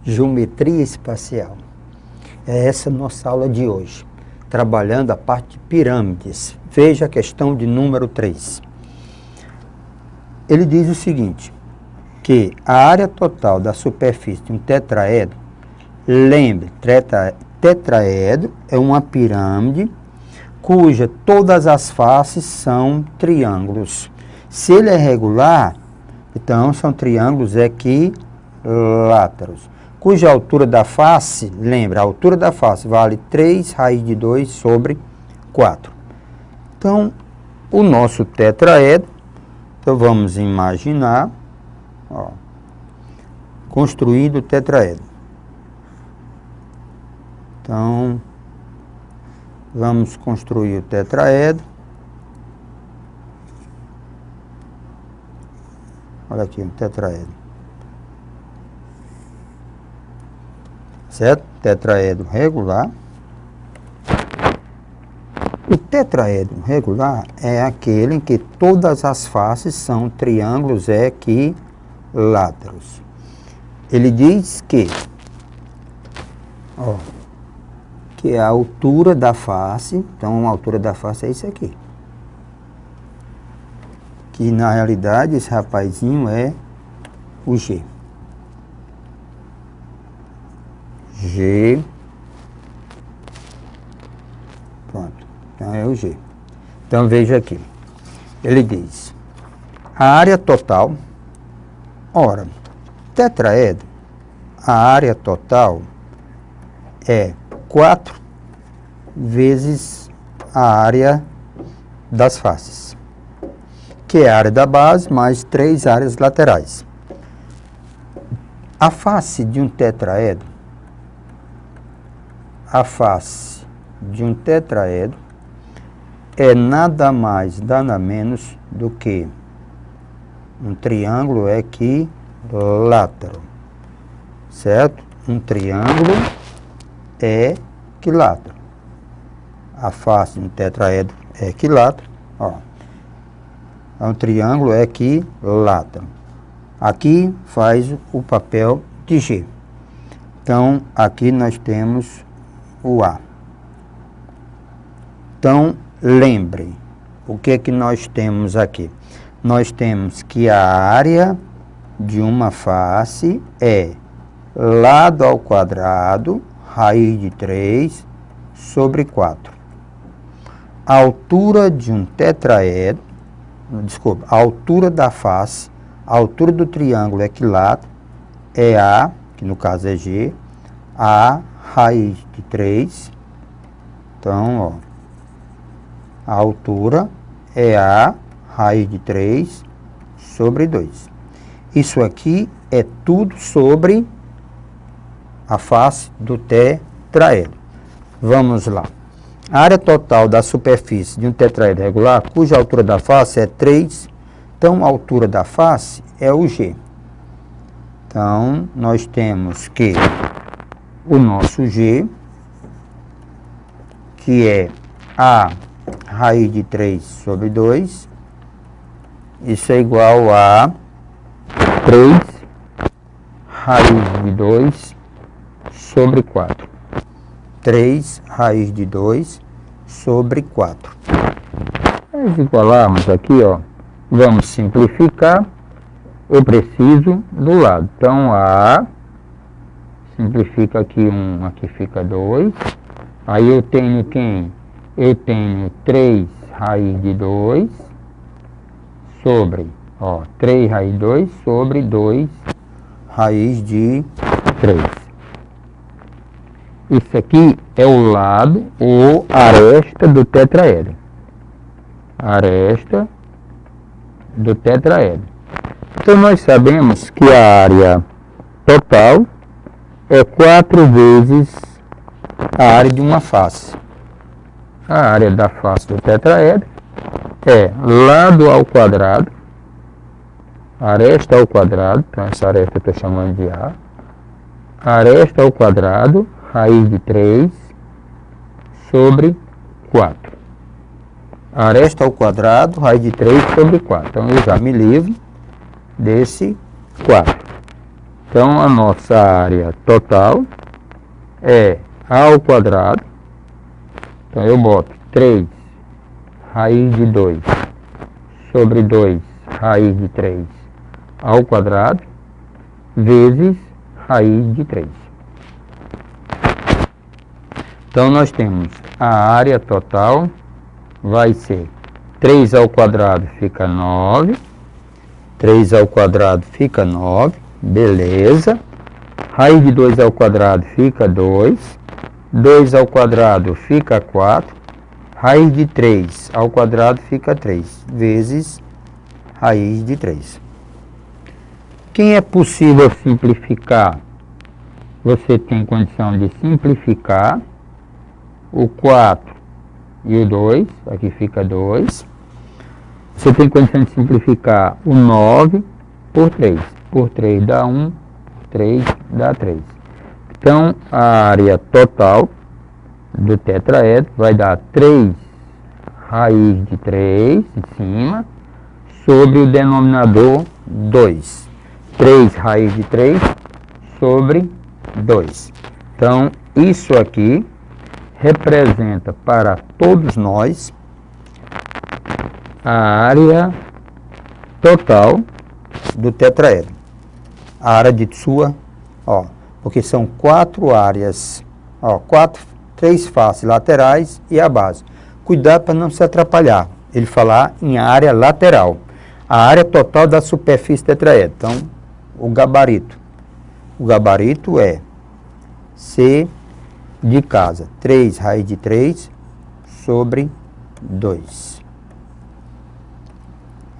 Geometria espacial. É essa nossa aula de hoje, trabalhando a parte de pirâmides. Veja a questão de número 3. Ele diz o seguinte, que a área total da superfície de um tetraedro, lembre, tetraedro é uma pirâmide cuja todas as faces são triângulos. Se ele é regular, então são triângulos equiláteros, cuja altura da face, lembra, a altura da face vale 3 raiz de 2 sobre 4. Então, o nosso tetraedro, então vamos imaginar, ó, construindo o tetraedro. Então, vamos construir o tetraedro. Olha aqui, um tetraedro. Certo? Tetraedro regular. O tetraedro regular é aquele em que todas as faces são triângulos equiláteros. Ele diz que, ó, que a altura da face, então a altura da face é isso aqui. Que na realidade esse rapazinho é o G. G. Pronto. Então é o G. Então veja aqui. Ele diz, a área total, ora, tetraedro, a área total é 4 vezes a área das faces, que é a área da base mais 3 áreas laterais. A face de um tetraedro, a face de um tetraedro é nada mais, nada menos do que um triângulo equilátero, certo? Um triângulo equilátero. A face de um tetraedro é equilátero, ó. É um triângulo equilátero. Aqui faz o papel de G. Então, aqui nós temos o A. Então, lembrem, o que que nós temos aqui? Nós temos que a área de uma face é lado ao quadrado, raiz de 3 sobre 4. A altura de um tetraedro, desculpa, a altura da face, a altura do triângulo equilátero é A, que no caso é G, A raiz de 3. Então, ó, a altura é A raiz de 3 sobre 2. Isso aqui é tudo sobre a face do tetraedro. Vamos lá. A área total da superfície de um tetraedro regular, cuja altura da face é 3, então a altura da face é o G. Então, nós temos que o nosso G, que é A raiz de 3 sobre 2, isso é igual a 3 raiz de 2 sobre 4. 3 raiz de 2 sobre 4. Nós igualarmos aqui, ó, vamos simplificar, eu preciso do lado. Então, A, simplifica aqui 1, aqui fica 2. Aí eu tenho quem? Eu tenho 3 raiz de 2 sobre, ó, 3 raiz de 2 sobre 2 raiz de 3. Isso aqui é o lado ou aresta do tetraedro. Aresta do tetraedro. Então, nós sabemos que a área total é 4 vezes a área de uma face. A área da face do tetraedro é lado ao quadrado, aresta ao quadrado, então essa aresta eu estou chamando de A, aresta ao quadrado, raiz de 3 sobre 4. Aresta ao quadrado, raiz de 3 sobre 4. Então, eu já me livro desse 4. Então, a nossa área total é A ao quadrado. Então, eu boto 3 raiz de 2 sobre 2 raiz de 3 ao quadrado vezes raiz de 3. Então, nós temos a área total vai ser 3 ao quadrado fica 9. 3 ao quadrado fica 9. Beleza. Raiz de 2 ao quadrado fica 2. 2 ao quadrado fica 4. Raiz de 3 ao quadrado fica 3. Vezes raiz de 3. Quem é possível simplificar? Você tem condição de simplificar o 4 e o 2. Aqui fica 2. Você tem condição de simplificar o 9 por 3. Por 3 dá 1, por 3 dá 3. Então, a área total do tetraedro vai dar 3 raiz de 3 em cima, sobre o denominador 2. 3 raiz de 3 sobre 2. Então, isso aqui representa para todos nós a área total do tetraedro. A área de sua, porque são 4 áreas, 3 faces laterais e a base. Cuidado para não se atrapalhar. Ele falar em área lateral. A área total da superfície tetraedro. Então, o gabarito. O gabarito é C de casa. 3 raiz de 3 sobre 2.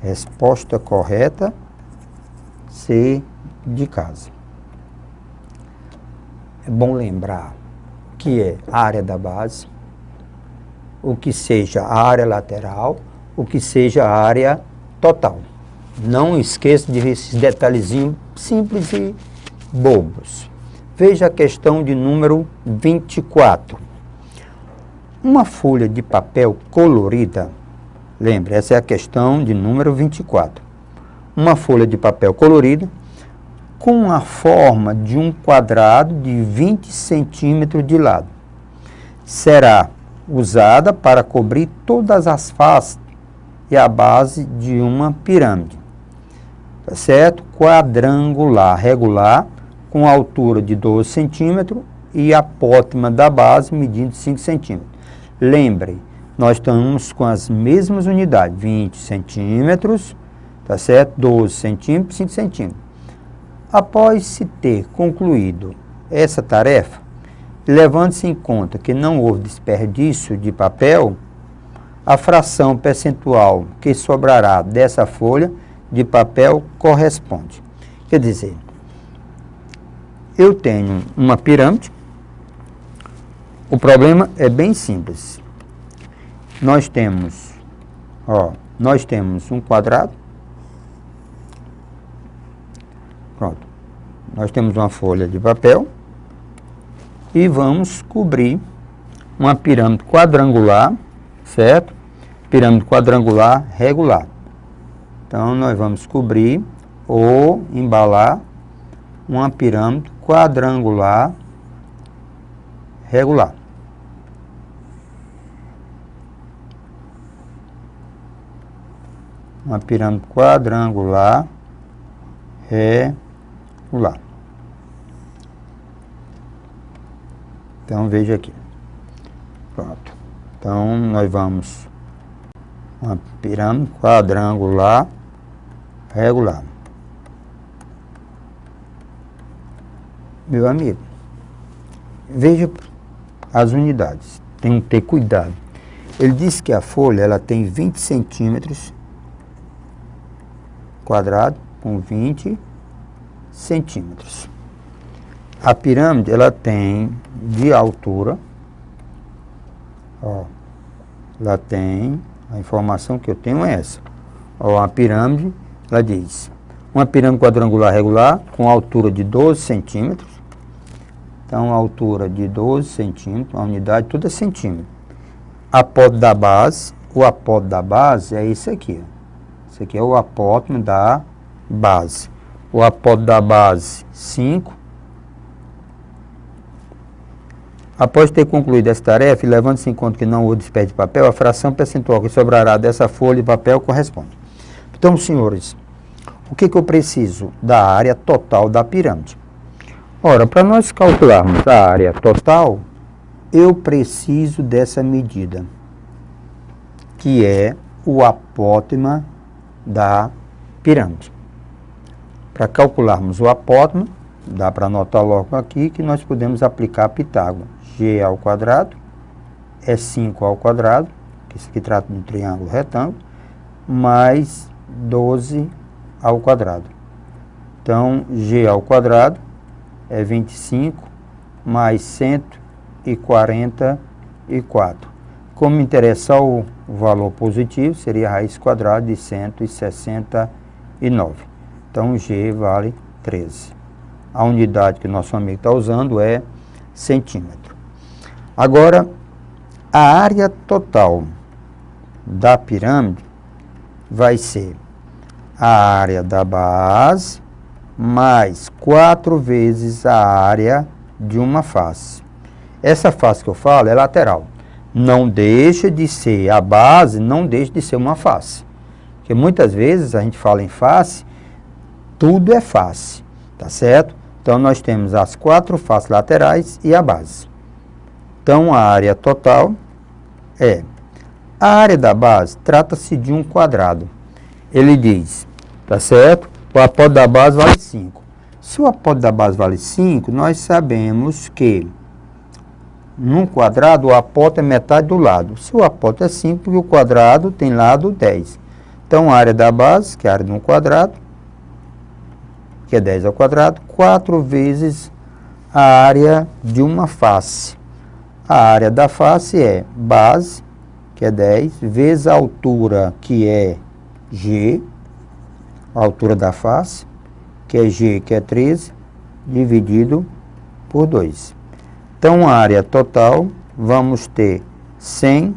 Resposta correta, C de casa. É bom lembrar que é a área da base, o que seja a área lateral, o que seja a área total. Não esqueça de esses detalhezinhos simples e bobos. Veja a questão de número 24. Uma folha de papel colorida, lembre, essa é a questão de número 24. Uma folha de papel colorida com a forma de um quadrado de 20 centímetros de lado. Será usada para cobrir todas as faces e a base de uma pirâmide. Tá certo? Quadrangular, regular, com altura de 12 centímetros e a apótema da base medindo 5 centímetros. Lembre, nós estamos com as mesmas unidades, 20 centímetros, tá certo? 12 centímetros, 5 centímetros. Após se ter concluído essa tarefa, levando-se em conta que não houve desperdício de papel, a fração percentual que sobrará dessa folha de papel corresponde. Quer dizer, eu tenho uma pirâmide, o problema é bem simples. Nós temos um quadrado, pronto, nós temos uma folha de papel e vamos cobrir uma pirâmide quadrangular, certo? Pirâmide quadrangular regular. Então, nós vamos cobrir ou embalar uma pirâmide quadrangular regular. Uma pirâmide quadrangular regular. Então, veja aqui. Pronto. Então, nós vamos uma pirâmide quadrangular regular. Meu amigo, veja as unidades. Tem que ter cuidado. Ele disse que a folha ela tem 20 centímetros quadrado com 20 centímetros. A pirâmide ela tem de altura, ela tem, a informação que eu tenho é essa. A pirâmide, ela diz, uma pirâmide quadrangular regular com altura de 12 centímetros. Então, a altura de 12 centímetros, a unidade tudo é centímetro. Apótese da base, o apótese da base é isso aqui. Isso aqui é o apótese da base. o apótese da base 5. Após ter concluído essa tarefa e levando-se em conta que não houve desperdício de papel, a fração percentual que sobrará dessa folha de papel corresponde. Então, senhores, o que eu preciso? Da área total da pirâmide. Ora, para nós calcularmos a área total, eu preciso dessa medida, que é o apótema da pirâmide. Para calcularmos o apótema, dá para anotar logo aqui que nós podemos aplicar Pitágoras. G ao quadrado é 5 ao quadrado, que isso aqui trata de um triângulo retângulo, mais 12 ao quadrado. Então, G ao quadrado é 25 mais 144. Como me interessa o valor positivo, seria a raiz quadrada de 169. Então, G vale 13. A unidade que o nosso amigo está usando é centímetro. Agora, a área total da pirâmide vai ser a área da base mais 4 vezes a área de uma face. Essa face que eu falo é lateral. Não deixa de ser, a base não deixa de ser uma face. Porque muitas vezes a gente fala em face, tudo é face, tá certo? Então, nós temos as 4 faces laterais e a base. Então, a área total é... A área da base trata-se de um quadrado. Ele diz, tá certo? O apótese da base vale 5. Se o apótese da base vale 5, nós sabemos que num quadrado o apótese é metade do lado. Se o apótese é 5, porque o quadrado tem lado 10. Então, a área da base, que é a área de um quadrado, que é 10 ao quadrado, 4 vezes a área de uma face. A área da face é base, que é 10, vezes a altura, que é G, a altura da face, que é G, que é 13, dividido por 2. Então, a área total, vamos ter 100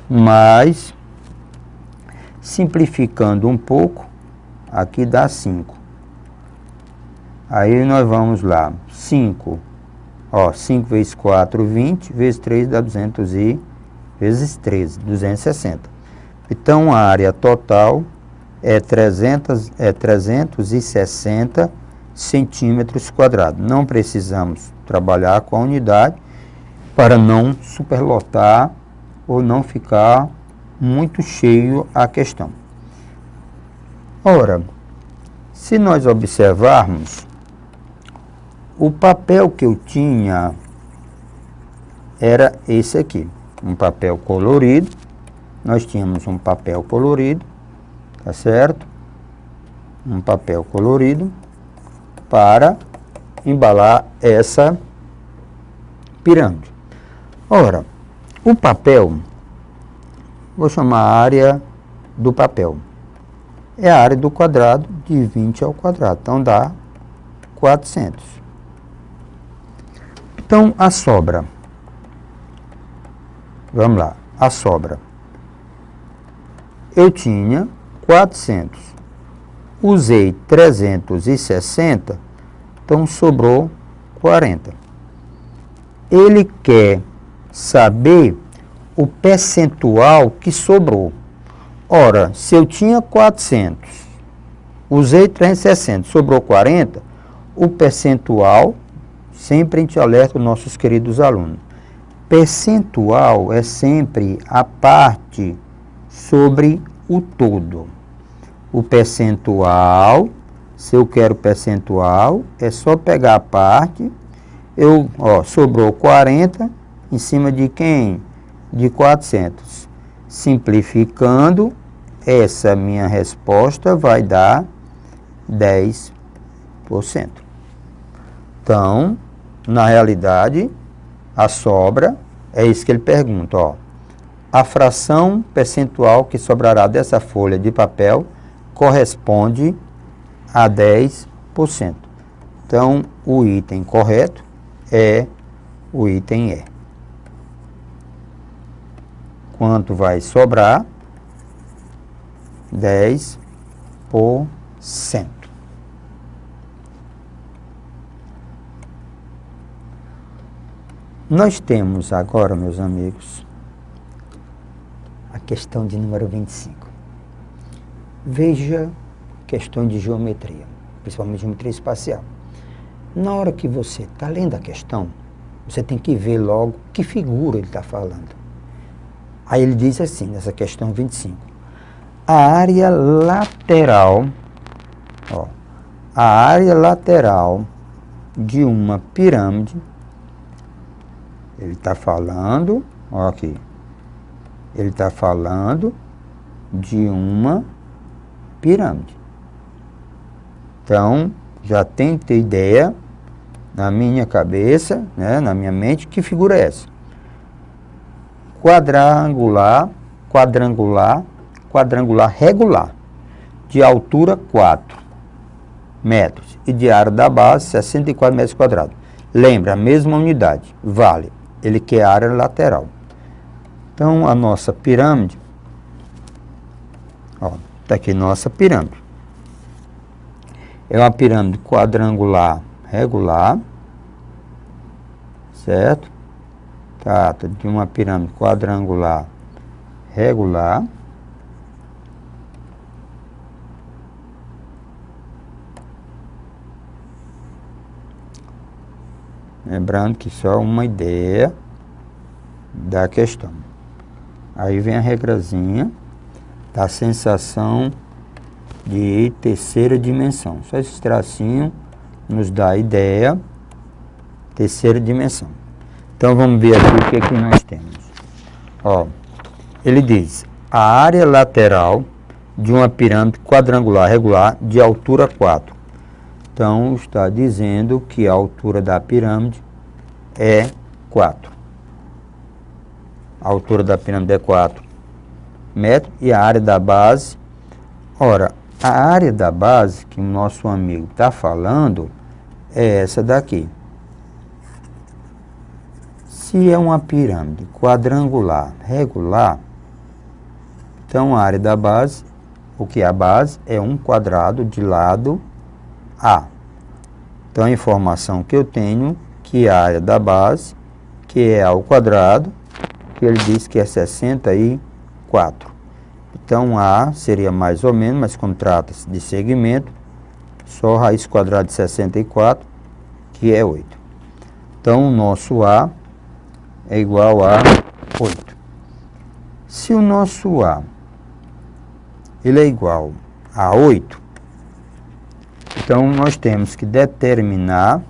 mais, simplificando um pouco, aqui dá 5. Aí nós vamos lá, 5 vezes 4, 20, vezes 3 dá 200 vezes 13, 260. Então, a área total é 360 centímetros quadrados. Não precisamos trabalhar com a unidade para não superlotar ou não ficar muito cheio a questão. Ora, se nós observarmos, o papel que eu tinha era esse aqui, um papel colorido. Nós tínhamos um papel colorido, tá certo? Um papel colorido para embalar essa pirâmide. Ora, o papel, vou chamar a área do papel, é a área do quadrado de 20 ao quadrado, então dá 400. Então, a sobra, vamos lá, a sobra, eu tinha 400, usei 360, então sobrou 40. Ele quer saber o percentual que sobrou. Ora, se eu tinha 400, usei 360, sobrou 40, o percentual, sempre a gente alerta os nossos queridos alunos, percentual é sempre a parte sobre o todo. O percentual, se eu quero percentual, é só pegar a parte, sobrou 40, em cima de quem? De 400. Simplificando, essa minha resposta vai dar 10%. Então, na realidade, a sobra, é isso que ele pergunta, ó. A fração percentual que sobrará dessa folha de papel corresponde a 10%. Então, o item correto é o item E. Quanto vai sobrar? 10%. Nós temos agora, meus amigos, a questão de número 25. Veja questão de geometria, principalmente geometria espacial. Na hora que você está lendo a questão, você tem que ver logo que figura ele está falando. Aí ele diz assim, nessa questão 25. A área lateral, a área lateral de uma pirâmide, ele está falando, aqui, ele está falando de uma pirâmide. Então, já tem que ter ideia na minha cabeça, né, na minha mente, que figura é essa? Quadrangular regular, de altura 4 metros e de área da base 64 metros quadrados. Lembra, a mesma unidade, vale. Ele quer a área lateral. Então, a nossa pirâmide, está aqui nossa pirâmide. É uma pirâmide quadrangular regular, certo? Trata de uma pirâmide quadrangular regular. Lembrando que só uma ideia da questão. Aí vem a regrazinha da sensação de terceira dimensão. Só esse tracinho nos dá a ideia, terceira dimensão. Então vamos ver aqui o que é que nós temos. Ele diz, a área lateral de uma pirâmide quadrangular regular de altura 4. Então está dizendo que a altura da pirâmide é 4. A altura da pirâmide é 4 metros e a área da base, a área da base que o nosso amigo está falando é essa daqui. Se é uma pirâmide quadrangular regular, então a área da base, o que é a base? É um quadrado de lado A. Então a informação que eu tenho, que a área da base, que é A ao quadrado, que ele diz que é 64. Então A seria mais ou menos, mas como trata-se de segmento, só raiz quadrada de 64, que é 8. Então o nosso A é igual a 8. Se o nosso A ele é igual a 8, então nós temos que determinar,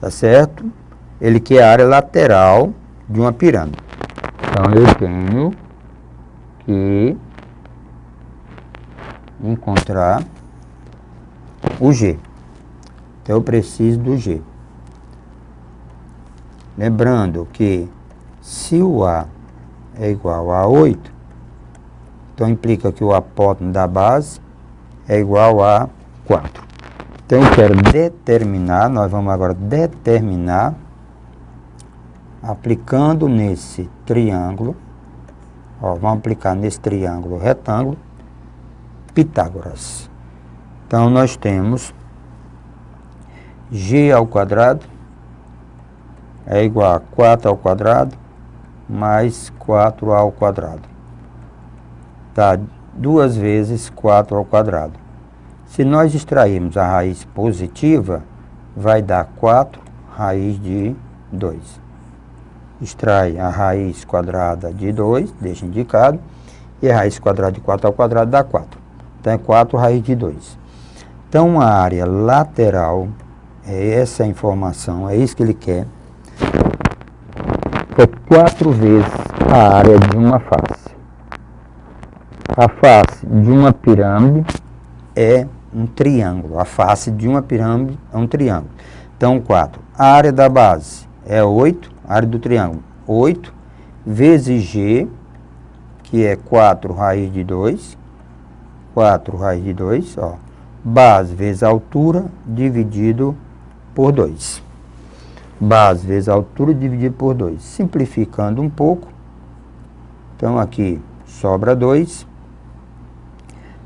tá certo? Ele quer a área lateral de uma pirâmide. Então eu tenho que encontrar o G. Então eu preciso do G. Lembrando que se o A é igual a 8, então implica que o apótone da base é igual a 4. Então eu quero determinar, nós vamos agora determinar, aplicando nesse triângulo, vamos aplicar nesse triângulo retângulo, Pitágoras. Então nós temos G ao quadrado é igual a 4 ao quadrado mais 4 ao quadrado. Dá 2 vezes 4 ao quadrado. Se nós extrairmos a raiz positiva, vai dar 4 raiz de 2. Extrai a raiz quadrada de 2, deixa indicado, e a raiz quadrada de 4 ao quadrado dá 4. Então é 4 raiz de 2. Então a área lateral, é essa a informação, é isso que ele quer. É 4 vezes a área de uma face. A face de uma pirâmide é um triângulo. A face de uma pirâmide é um triângulo. Então 4. A área da base é 8, a área do triângulo 8, vezes G, que é 4 raiz de 2. 4 raiz de 2, base vezes altura dividido por 2. Base vezes altura dividido por 2. Simplificando um pouco, então aqui sobra 2.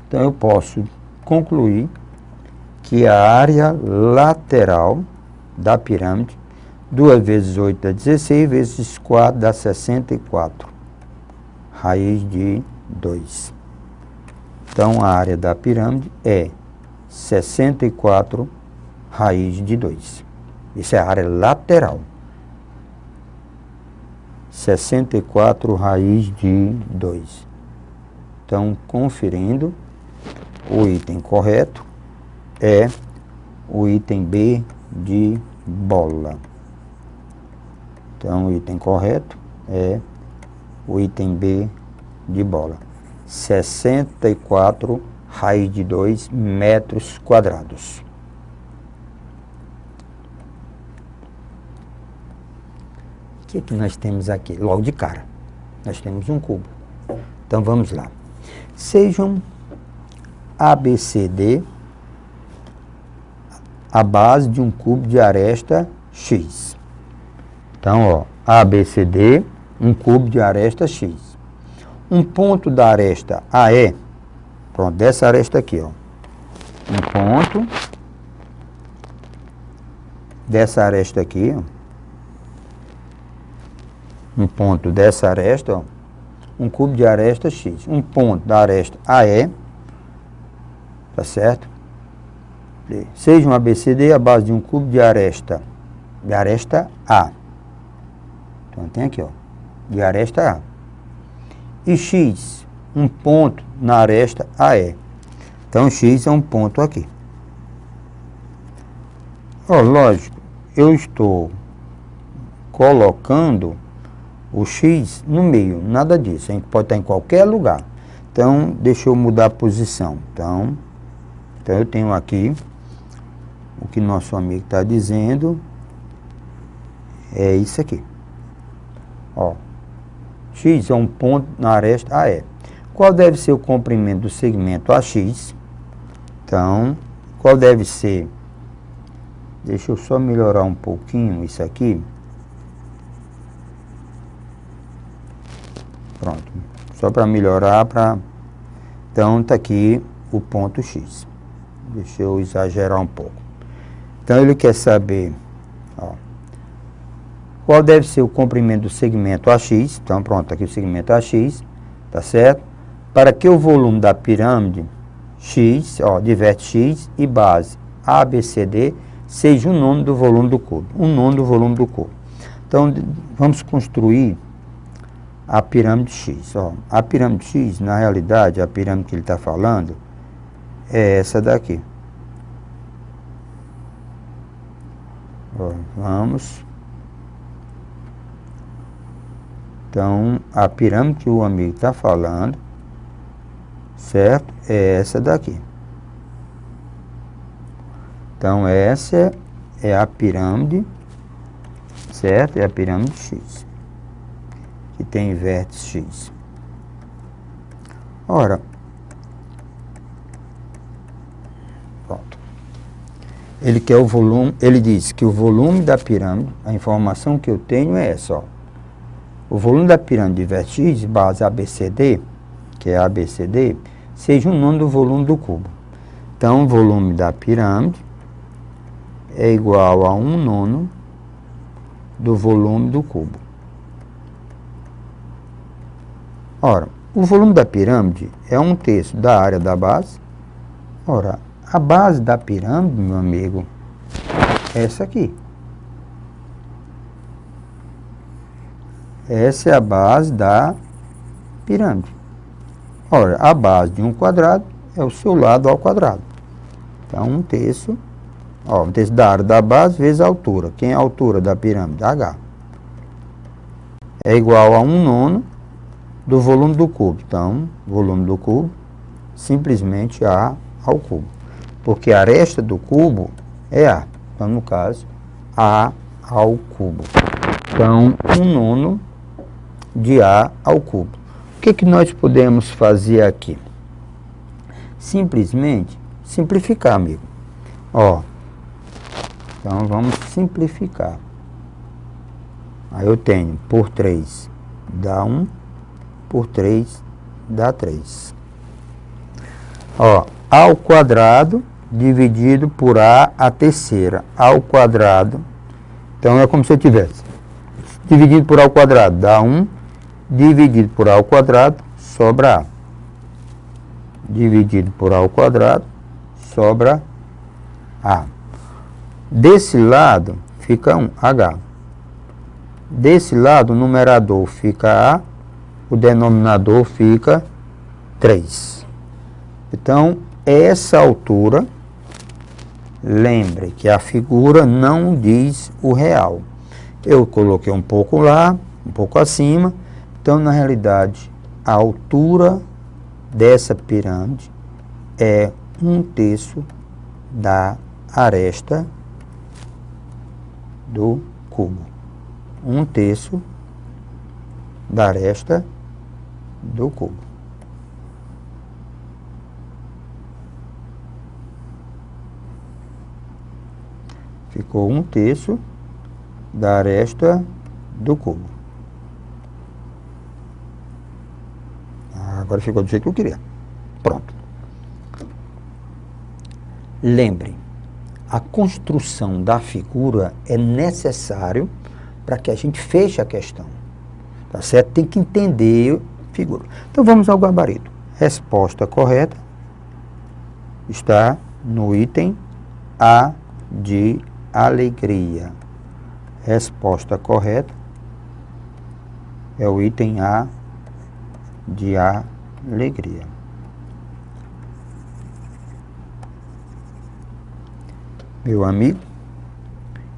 Então eu posso concluir que a área lateral da pirâmide 2 vezes 8 dá 16, vezes 4 dá 64. Raiz de 2. Então, a área da pirâmide é 64 raiz de 2. Isso é a área lateral. 64 raiz de 2. Então, conferindo, o item correto é o item B de bola. Então, o item correto é o item B de bola. 64 raiz de 2 metros quadrados. O que nós temos aqui? Logo de cara, nós temos um cubo. Então, vamos lá. Sejam ABCD a base de um cubo de aresta X. Então, ó, ABCD, um cubo de aresta X. Um ponto da aresta AE, pronto, dessa aresta aqui, ó. Um ponto dessa aresta aqui, ó. Um ponto dessa aresta, ó. Um cubo de aresta X. Um ponto da aresta AE, tá certo? Seja um ABCD a base de um cubo de aresta A. Então tem aqui, ó, de aresta A. E X, um ponto na aresta AE. Então X é um ponto aqui. Ó, lógico, eu estou colocando o X no meio, nada disso. A gente pode estar em qualquer lugar. Então, deixa eu mudar a posição. Então eu tenho aqui o que nosso amigo está dizendo é isso aqui. Ó, X é um ponto na aresta AE. Qual deve ser o comprimento do segmento AX? Então, qual deve ser? Deixa eu só melhorar um pouquinho isso aqui. Pronto. Só para melhorar, Então, está aqui o ponto X. Deixa eu exagerar um pouco. Então, ele quer saber, ó, qual deve ser o comprimento do segmento AX. Então, pronto, aqui o segmento AX, tá certo? Para que o volume da pirâmide X, ó, de vértice X e base ABCD seja um nono do volume do cubo. Um nono do volume do cubo. Então, vamos construir a pirâmide X. Ó. A pirâmide X, na realidade, a pirâmide que ele está falando é essa daqui. Ó, vamos. Então, a pirâmide que o amigo está falando, certo? É essa daqui. Então, essa é a pirâmide, certo? É a pirâmide X, que tem vértice X. Ora, pronto. Ele quer o volume, ele diz que o volume da pirâmide, a informação que eu tenho é essa, ó. O volume da pirâmide de vértice X, base ABCD, que é ABCD, seja um nono do volume do cubo. Então, o volume da pirâmide é igual a 1/9 do volume do cubo. Ora, o volume da pirâmide é 1/3 da área da base. Ora, a base da pirâmide, meu amigo, é essa aqui. Essa é a base da pirâmide. Ora, a base de um quadrado é o seu lado ao quadrado. Então, 1/3, ó, 1/3 da área da base vezes a altura. Quem é a altura da pirâmide? H. É igual a 1/9 do volume do cubo. Então, volume do cubo, simplesmente A ao cubo. Porque a aresta do cubo é A. Então, no caso, A ao cubo. Então, 1/9 de A ao cubo. O que nós podemos fazer aqui? Simplesmente simplificar, amigo. Ó, então vamos simplificar. Aí eu tenho por 3 dá 1, por 3 dá 3. Ó, A ao quadrado dividido por A à terceira. A ao quadrado Então, é como se eu tivesse dividido por A ao quadrado, dá 1, dividido por A ao quadrado, sobra A. Dividido por A ao quadrado, sobra A. Desse lado, fica 1H. Desse lado, o numerador fica A, o denominador fica 3. Então, essa altura, lembre que a figura não diz o real. Eu coloquei um pouco lá, um pouco acima, então, na realidade, a altura dessa pirâmide é 1/3 da aresta do cubo. 1/3 da aresta do cubo. Ficou 1/3 da aresta do cubo. Agora ficou do jeito que eu queria. Pronto. Lembre, a construção da figura é necessário para que a gente feche a questão. Tá certo? Tem que entender a figura. Então vamos ao gabarito. Resposta correta está no item A de alegria. Resposta correta é o item A de alegria. Meu amigo,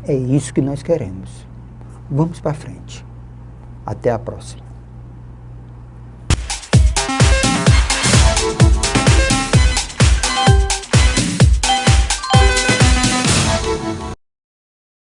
é isso que nós queremos. Vamos para frente. Até a próxima.